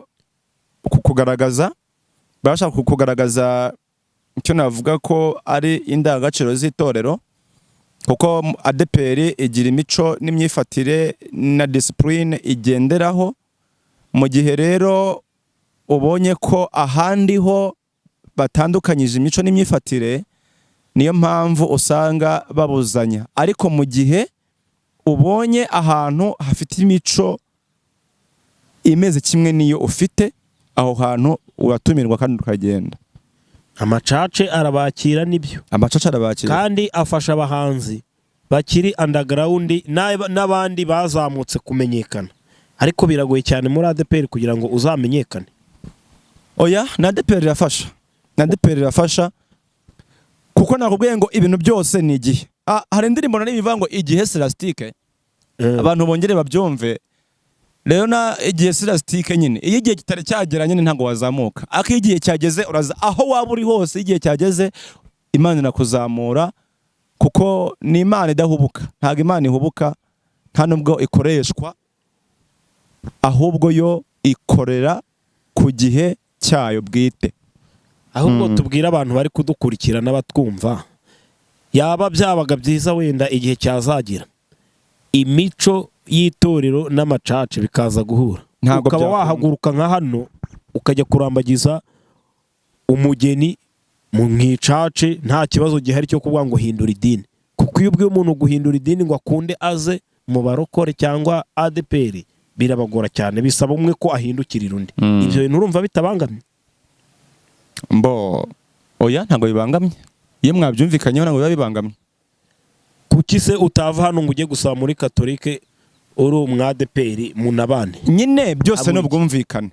kugaragaza, bashaka kugaragaza icyo navuga ko ari indangagaciro z'itorero, kuko ADPR igira imico n'imyifatire na discipline igenderaho. Mu gihe rero ubonye ko ahandi ho batandukanyije imico n'imyifatire, niyo mpamvu usanga babuzanya. Ariko mu gihe ubonye ahantu hafite imico imeze kimwe niyo ufite, aho hantu uratumirwa kandi ukagenda. Amacace arabakira nibyo, amacace arabakira kandi afasha abahanzi bakiri underground n'abandi bazamutse kumenyekana, ariko biragoye cyane muri ADPR kugira ngo uzamenyekane. Oya, na ADPR irafasha, kuko nakubwiye ngo ibintu byose ni igihe. Hari indirimbo nari bivuga ngo igihe Elastique, abantu bongere babyumve. Rero na igihe Elastique nyine, iyo igihe kitari cyagera nyine ntago wazamuka, ako igihe cyageze uraza aho waba uri hose. Igihe cyageze Imana inakuzamura, kuko ni Imana idahubuka, ntago Imana ihubuka, nta nubwo ikoreshwa, ahubwo yo ikorera ku gihe cyayo bwite. Ahubwo tubwira abantu bari kudukurikira n'abatwumva, yaba byabaga byiza wenda igihe cyazagira imico y'itorero n'amacace bikaza guhura, ukaba wahaguruka nka hano ukajya kurambagiza umugeni mu nkicace, nta kibazo gihari cyo kuvuga ngo hindura idini. Kuko iyo ubwiye umuntu guhindura idini ngo akunde aze mu barokore cyangwa ADPR, birabagora cyane, bisaba umwe ko ahindukirira undi. Ibyo bintu urumva bitabangamye? Oya, ntabwo bibangamye. Iyo mwabyumvikanyeho ntabwo biba bibangamye. Kuki se utava hano ngo ujye gusaba muri Katolike uri umwadeperi munabane? Nyine byose n'ubwumvikane.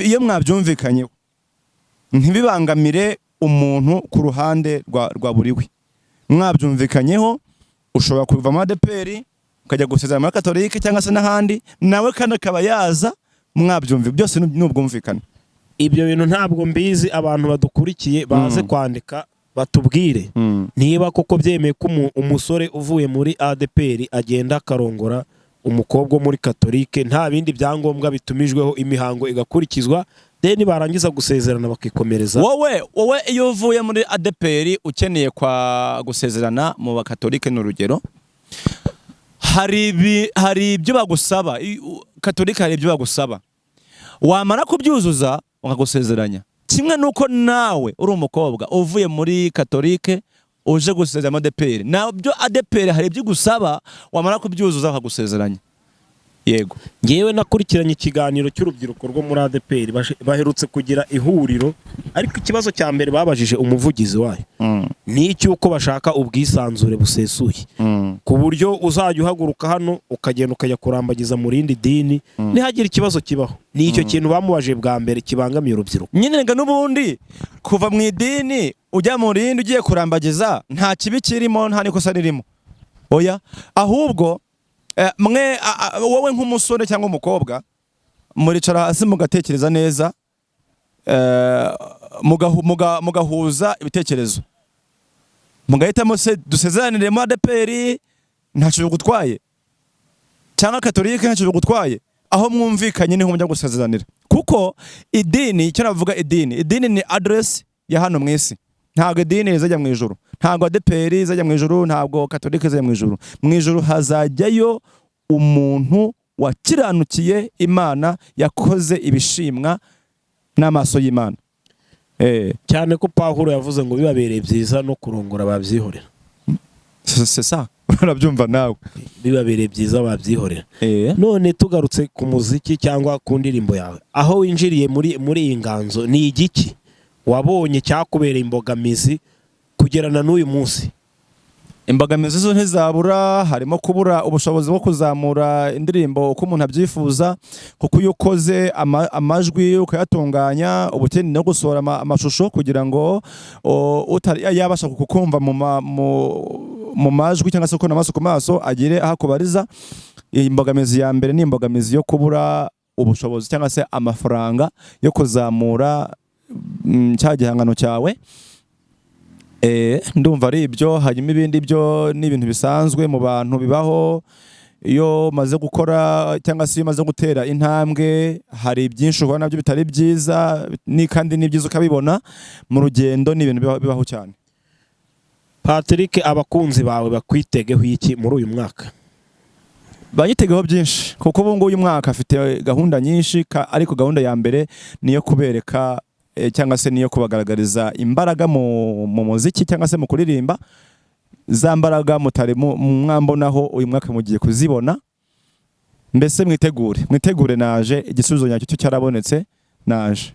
Iyo mwabyumvikanyeho ntibibangamire umuntu ku ruhande rwa buri we. Mwabyumvikanyeho, ushobora kuva mu ADPR ukajya gusezera muri Katolike cyangwa se n'ahandi, nawe kandi akaba yaza, mwabyumva. Byose n'ubwumvikane. Ibyo bintu ntabwo mbizi, abantu badukurikiye baze kwandika batubwire niba koko byemeye ko umusore uvuye muri ADPR agenda akarongora umukobwa muri Katolike, nta bindi byangombwa bitumijweho, imihango igakurikizwa, deni barangiza gusezerana bakikomereza. Wowe iyo uvuye muri ADPR ukeneye kwa gusezerana mu bakatolike n'urugero, hari ibyo bagusaba. Katolike hari ibyo bagusaba, wamara kubyuzuza ukagusezeranya. Kimwe nuko nawe uri umukobwa uvuye muri Katolike uje gusezerana mu ADPR, nabyo ADPR hari ibyo gusaba, wamara kubyuzuza ukagusezeranya. Yego, ngewe nakurikiranye ikiganiro cy'urubyiruko rwo muri ADPR, baherutse kugira ihuriro, ariko ikibazo cya mbere babajije umuvugizi wayo ni icy'uko bashaka ubwisanzure busesuye, ku buryo uzajya uhaguruka hano ukagenda ukajya kurambagiza mu rindi dini ntihagire ikibazo kibaho. Ni icyo kintu bamubajije bwa mbere kibangamiye urubyiruko. Nyine nga n'ubundi kuva mu idini ujya mu rindi ugiye kurambagiza nta kibi kirimo, nta nikosa ririmo. Oya, ahubwo wowe nk'umusore cyangwa umukobwa muricara hasi mugatekereza neza, mugahuza ibitekerezo, mugahitamo se dusezeranire mu ADPR ntacyo bigutwaye. cyangwa katolike ntacyo bigutwaye, aho mwumvikanye niho mujya gusezerana. Kuko idini, icyo navuga idini ni address ya hano mu isi. Ntabwo idini izajya mu ijuru, ntabwo ADPR izajya mu ijuru, ntabwo katolike izajya mu ijuru. Mu ijuru hazajyayo umuntu wakiranukiye Imana, yakoze ibishimwa n'amaso y'Imana. Cyane ko Pawulo yavuze ngo bibabereye byiza no kurongora babyihorera. C'est ça. Urabyumva nawe. Bibabereye byiza babyihorera. None tugarutse ku muziki cyangwa ku ndirimbo yawe, aho winjiriye muri iyi nganzo, ni igiki wabonye cyakubereye imbogamizi kugerana n'uyu munsi? Imbogamizi zo ntizabura, harimo kubura ubushobozi bwo kuzamura indirimbo uko umuntu abyifuza, kuko iyo ukoze amajwi ukayatunganya, ubukene no gusohora amashusho kugira ngo utari yabasha kukumva mu majwi cyangwa se ukona amaso ku maso agire aho kubariza. Imbogamizi ya mbere ni imbogamizi yo kubura ubushobozi cyangwa se amafaranga yo kuzamura cya gihangano cyawe. Ndumva ari ibyo. Hanyuma ibindi byo ni ibintu bisanzwe mu bantu bibaho. Iyo maze gukora cyangwa se iyo maze gutera intambwe, hari byinshi ubona nabyo bitari byiza, kandi ni byiza ukabibona mu rugendo. Ni ibintu bibaho cyane. Patrick, abakunzi bawe bakwitegeho iki muri uyu mwaka? Banyitegeho byinshi, kuko ubu nguyu mwaka afite gahunda nyinshi, ariko gahunda ya mbere niyo kubereka cyangwa se niyo kubagaragariza imbaraga mu muziki cyangwa se mu kuririmba. Za mbaraga mutari mwambonaho uyu mwaka mugiye kuzibona. Mbese mwitegure, naje. Igisubizo nyacyo cyo cyarabonetse, naje.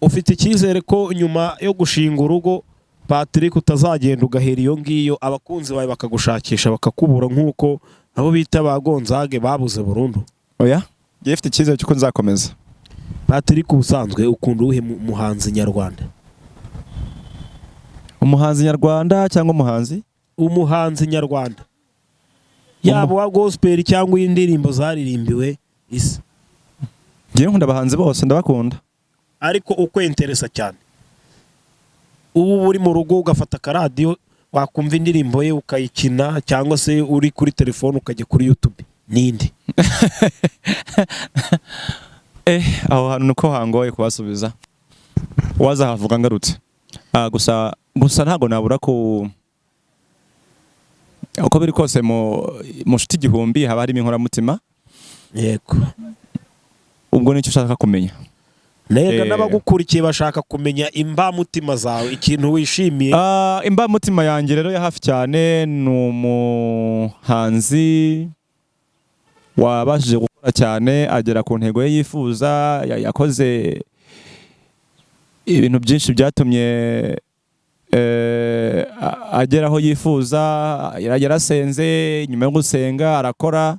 Ufite icyizere ko nyuma yo gushinga urugo, Patrick, utazagenda ugahera iyo ngiyo abakunzi bawe bakagushakisha bakakubura nk'uko abo bita ba Gonzage babuze burundu? Oya, ngiye mfite icyizere cy'uko nzakomeza. Patrick, ubusanzwe ukunda uwuhe muhanzi nyarwanda? Umuhanzi nyarwanda cyangwa umuhanzi? Umuhanzi nyarwanda, yaba wa gospel cyangwa indirimbo zaririmbiwe isi. Ngiye nkunda abahanzi bose, ndabakunda. Ariko ukwenteresa cyane, ubu uri mu rugo ugafata akaradiyo wakumva indirimbo ye ukayikina, cyangwa se uri kuri telefone ukajya kuri YouTube, ninde? Aho hantu nuko hangoye kubasubiza, waza havuga ngarutse. Gusa ntago nabura ko uko biri kose mu nshuti igihumbi haba harimo inkoramutima. Yego. Ubwo nicyo ushaka kumenya. Nega n'abagukurikiye bashaka kumenya imbamutima zawe, ikintu wishimiye. Imbamutima yanjye rero ya hafi cyane ni umuhanzi wabashije gukora cyane agera ku ntego ye yifuza. Yakoze ibintu byinshi byatumye agera aho yifuza. Yarasenze, nyuma yo gusenga arakora,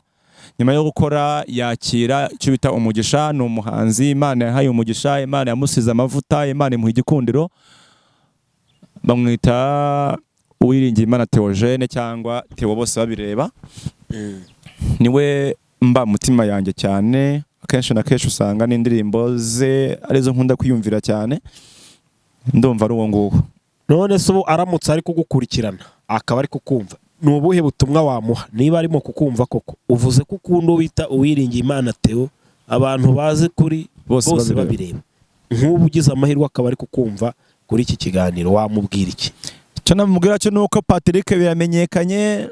nyuma yo gukora yakira icyo bita umugisha. Ni umuhanzi Imana yahaye umugisha, Imana yamusize amavuta, Imana imuha igikundiro. Bamwita Uwiringiye Imana Theogene cyangwa Theo, bose babireba. Niwe mba mutima yanjye cyane. Akenshi na kenshi usanga n'indirimbo ze arizo nkunda kwiyumvira cyane. Ndumva ari uwo nguwo. None se ubu aramutse ari kugukurikirana akaba ari kukumva, ni ubuhe butumwa wamuha niba arimo kukumva koko? Uvuze ko ukunda wita Uwiringiye Imana Theo, abantu bazi kuri bose babireba. Nk'ubu ugize amahirwe akaba ari kukumva kuri iki kiganiro, wamubwira iki? Cyo namubwira cyo nuko Patrick biramenyekanye.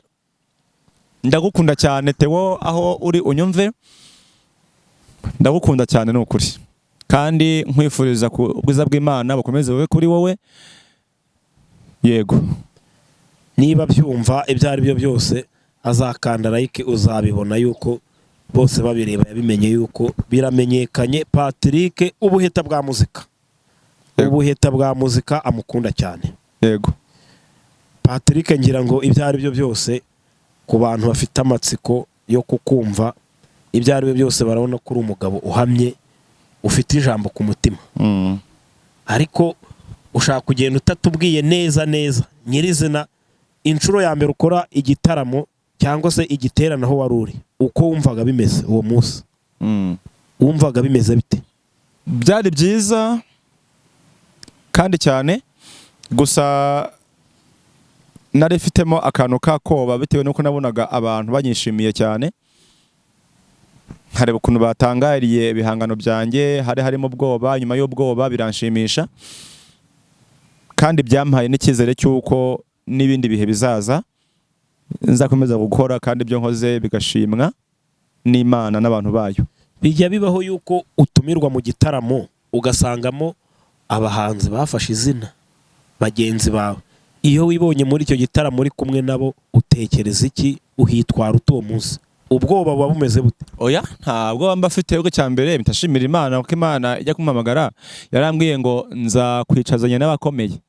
Ndagukunda cyane Theo, aho uri unyumve. Ndagukunda cyane n'ukuri, kandi nkwifuriza ubwiza bw'Imana bukomeze bube kuri wowe. Yego. Niba byumva ibyo ari byo byose azakanda like, uzabibona yuko bose babireba yabimenye yuko biramenyekanye. Patrick, ubuheta bwa muzika. Ubuheta bwa muzika amukunda cyane. Yego. Patrick, ngira ngo ibyo ari byo byose ku bantu bafite amatsiko yo kukumva, ibyo ari byo byose barabona ko uri umugabo uhamye, ufite ijambo ku mutima. Ariko ushaka kugenda utatubwiye neza nyirizina inshuro ya mbere ukora igitaramo cyangwa se igiterana aho wari uri, uko wumvaga bimeze uwo munsi? Wumvaga bimeze bite? Byari byiza kandi cyane, gusa nari mfitemo akantu kakoba bitewe nuko nabonaga abantu banyishimiye cyane. nkareba ukuntu batangariye ibihangano byanjye, harimo ubwoba, nyuma y'ubwoba biranshimisha kandi byampaye n'icyizere cy'uko n'ibindi bihe bizaza nzakomeza gukora kandi ibyo nkoze bigashimwa n'Imana n'abantu bayo. Bijya bibaho yuko utumirwa mu gitaramo ugasangamo abahanzi bafashe izina bagenzi bawe, iyo wibonye muri icyo gitaramo uri kumwe nabo utekereza iki, uhitwara uwo munsi, ubwoba buba bumeze bute? Oya, ntabwo mba afite ubwo cyambere mpitashimira Imana kuko Imana ijya kumpamagara yarambwiye ngo nza kwicazanya n'abakomeye.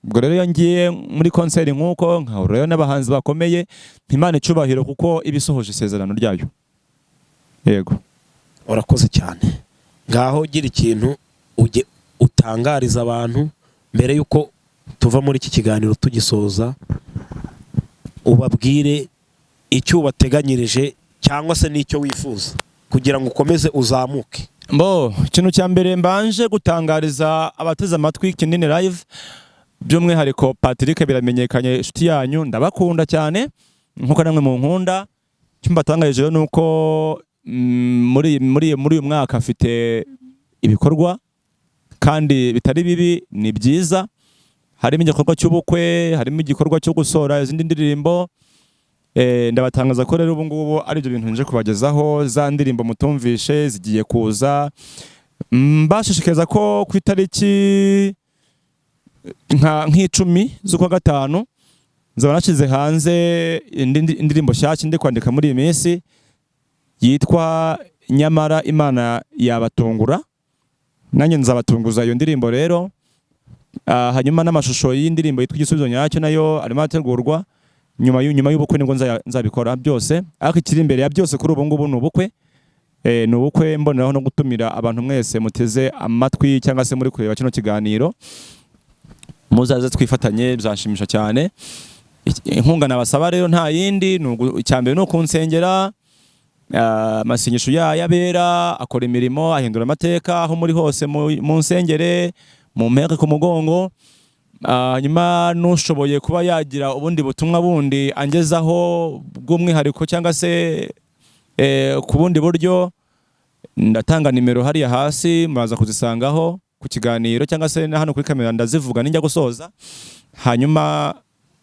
Ubwo rero iyo ngiye muri concert nkuko nkahurayo n'abahanzi bakomeye, Imana icubahiro kuko ibisohoje isezerano ryayo. Yego. Urakoze cyane. Ngaho gira ikintu ujye utangariza abantu mbere yuko tuva muri iki kiganiro tugisoza, ubabwire icyo ubateganyirije cyangwa se n'icyo wifuza kugira ngo ukomeze uzamuke. Ikintu cya mbere mbanje gutangariza abateze amatwi Kinini Live, by'umwihariko Patrick biramenyekanye inshuti yanyu, ndabakunda cyane nkuko namwe mu nkunda. Icyo mbatangarije rero nuko muri uyu mwaka afite ibikorwa kandi bitari bibi, ni byiza. Harimo igikorwa cy'ubukwe, harimo igikorwa cyo gusora izindi ndirimbo. Ndabatangaza ko rero ubu ngubu ari byo bintu nje kubagezaho. Za ndirimbo mutumvishe zigiye kuza. Mbashishikariza ko ku itariki nk'icumi z'ukwa gatanu nzaba nashize hanze indirimbo nshyashya ndi kwandika muri iyi minsi yitwa Nyamara Imana Yabatungura. Nanjye nzabatunguza iyo ndirimbo rero. Hanyuma n'amashusho y'indirimbo yitwa Igisubizo Nyacyo nayo arimo ategurwa. Nyuma y'ubukwe nibwo nzabikora byose, ariko ikiri imbere ya byose kuri ubu ngubu ni ubukwe. Ni ubukwe mboneraho no gutumira abantu mwese muteze amatwi cyangwa se muri kureba kino kiganiro, muzaze twifatanye, bizashimisha cyane. Inkunga nabasaba rero nta yindi, icyambere no kunsengera. Amasengesho y'abera akora imirimo, ahindura amateka aho muri hose, mu nsengere, mu mpeke ku mugongo. Hanyuma nushoboye kuba yagira ubundi butumwa bundi angezaho bw'umwihariko cyangwa se ku bundi buryo, ndatanga nimero hariya hasi, muraza kuzisangaho ku kiganiro cyangwa se na hano kuri kamera ndazivuga ninjya gusoza. Hanyuma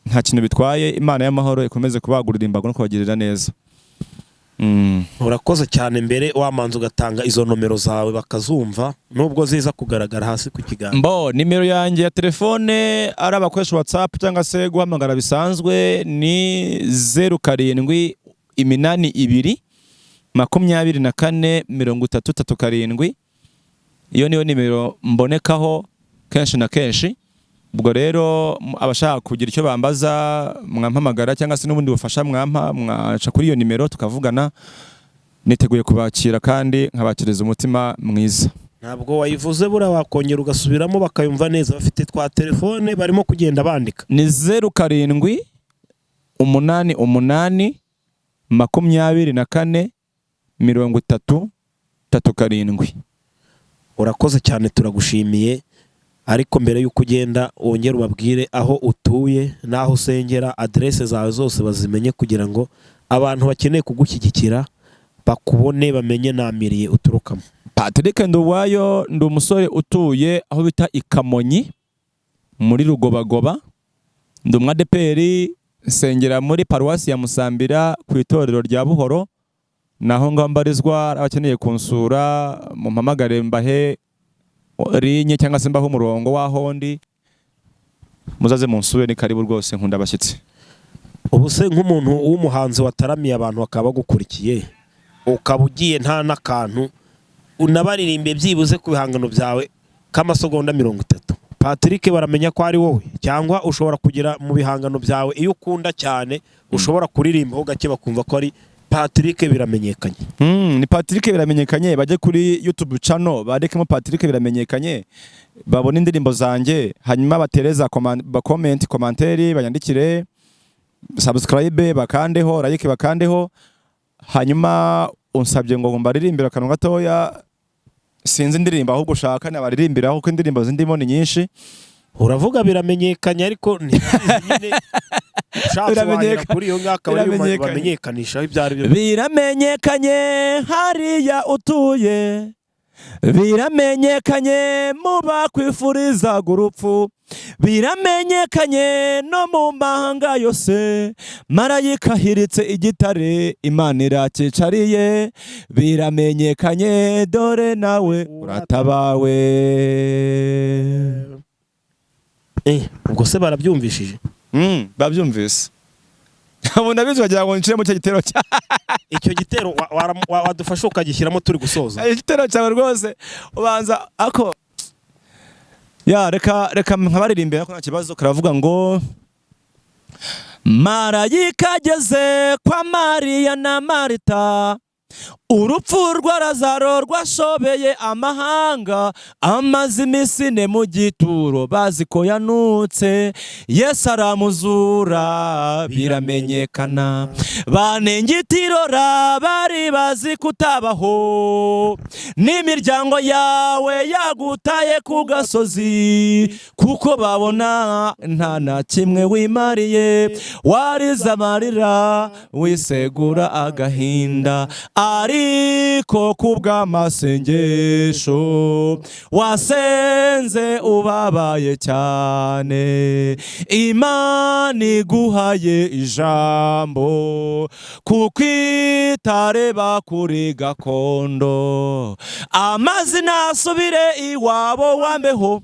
nta kintu bitwaye, Imana y'amahoro ikomeze kubagurira imbago no kubagirira neza. Urakoze cyane. Mbere wamanza ugatanga izo nomero zawe bakazumva nubwo ziza kugaragara hasi ku kiganiro. Nimero yanjye ya telefone ari abakoresha WhatsApp cyangwa se guhamagara bisanzwe ni 0782243337. Iyo niyo nimero mbonekaho kenshi na kenshi. Ubwo rero abashaka kugira icyo bambaza mwampamagara cyangwa se n'ubundi bufasha mwaca kuri iyo nimero tukavugana. Niteguye kubakira kandi nkabakiriza umutima mwiza. Ntabwo wayivuze bura wakongera ugasubiramo bakayumva neza, bafite twa telefone barimo kugenda bandika. Ni 0788243337. Urakoze cyane, turagushimiye. Ariko mbere yuko ugenda wongera ubabwire aho utuye n'aho usengera, adresse zawe zose bazimenye kugira ngo abantu bakeneye kugushyigikira bakubone, bamenye namiriye uturukamo. Patrick Nduwayo, ndi umusore utuye aho bita Ikamonyi muri Rugobagoba. Ndi umwadeperi, nsengera muri paruwasi ya Musambira ku itorero rya Buhoro. Naho ngambarizwa, abakeneye kunsura mumpamagare mbahe rinye cyangwa se mbaho umurongo waho ndi, muzaze munsure, ni karibu rwose, nkunda abashyitsi. Ubu se nk'umuntu w'umuhanzi wataramiye abantu bakaba bagukurikiye, ukaba ugiye nta n'akantu unabaririmbe byibuze ku bihangano byawe k'amasegonda 30, Patrick baramenya ko ari wowe? Cyangwa ushobora kugira mu bihangano byawe iyo ukunda cyane ushobora kuririmba ho gake bakumva ko ari Patrick biramenyekanye? Ni Patrick biramenyekanye. Bajye kuri YouTube channel badekemo Patrick biramenyekanye, babona indirimbo zanjye, hanyuma batereza commentaire, bayandikire, subscribe bakandeho, like bakandeho. Hanyuma unsabye ngo mbaririmbira akantu gatoya, sinzi indirimbo ahubwo ushaka nabaririmbira kuko indirimbo zindimo ni nyinshi. uravuga biramenyekanye ariko nyine ushatse wahera kuri iyo ngaka bamenyekanisha ibyo ari byo. Biramenyekanye hariya utuye, biramenyekanye mu bakwifurizaga urupfu, biramenyekanye no mu mahanga yose, marayika ahiritse igitare Imana iracyicariye, biramenyekanye dore nawe uratabawe. Ubwo se barabyumvishije? Babyumvise. Abona bizo wagira ngo ncire mu cyo gitero cya icyo gitero wadufasha ukagishyiramo turi gusoza. Igitero cyawe rwose ubanza ako ya reka nkabaririmbira ko nta kibazo. Karavuga ngo marayika ageze kwa Mariya na Marita, urupfu rwa Lazaro rwashobeye amahanga, amaze iminsi ine mu gituro bazi ko yanutse, Yesu aramuzura biramenyekana, banengitirora bari bazi kutabaho, n'imiryango yawe yagutaye ku gasozi, kuko babona nta na kimwe wimariye, warize amarira wisegura agahinda, ariko kubw'amasengesho wasenze ubabaye cyane, Imana iguhaye ijambo kuko itareba kuri gakondo, amazina asubire iwabo wambeho,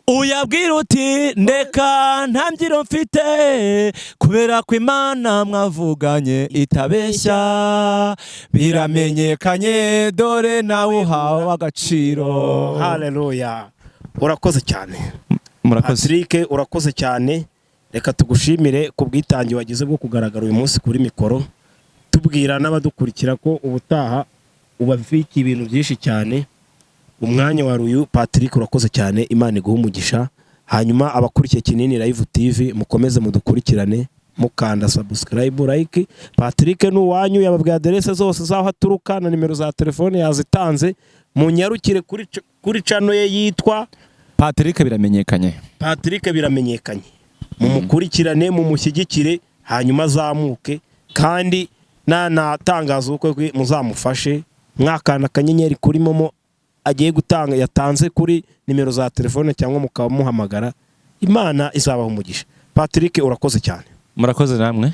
uyabwira uti ndeka nta mbyiro mfite, kubera ko Imana mwavuganye itabeshya, biramenyekanye dore nawe uhawe agaciro. Haleluya, urakoze cyane Patrick, urakoze cyane. Reka tugushimire ku bwitange wagize bwo kugaragara uyu munsi kuri mikoro, tubwira n'abadukurikira ko ubutaha ubafite ibintu byinshi cyane. Umwanya wa ruyu Patrick urakoze cyane, Imana iguhe umugisha. Hanyuma abakurikiye Kinini Live TV mukomeze mudukurikirane mukanda subscribe like. Patrick n'uwanyu yababwiye adresse zose zaho aturuka na nimero za telefone yazitanze, munyarukire kuri channel ye yitwa Patrick biramenyekanye. Patrick biramenyekanye, mumukurikirane mumushyigikire, hanyuma azamuke, kandi natangaza ubukwe muzamufashe mwakana akanyenyeri kuri momo agiye gutanga yatanze kuri nimero za telefone, cyangwa mukaba muhamagara. Imana izabaha umugisha. Patrick urakoze cyane. Murakoze namwe.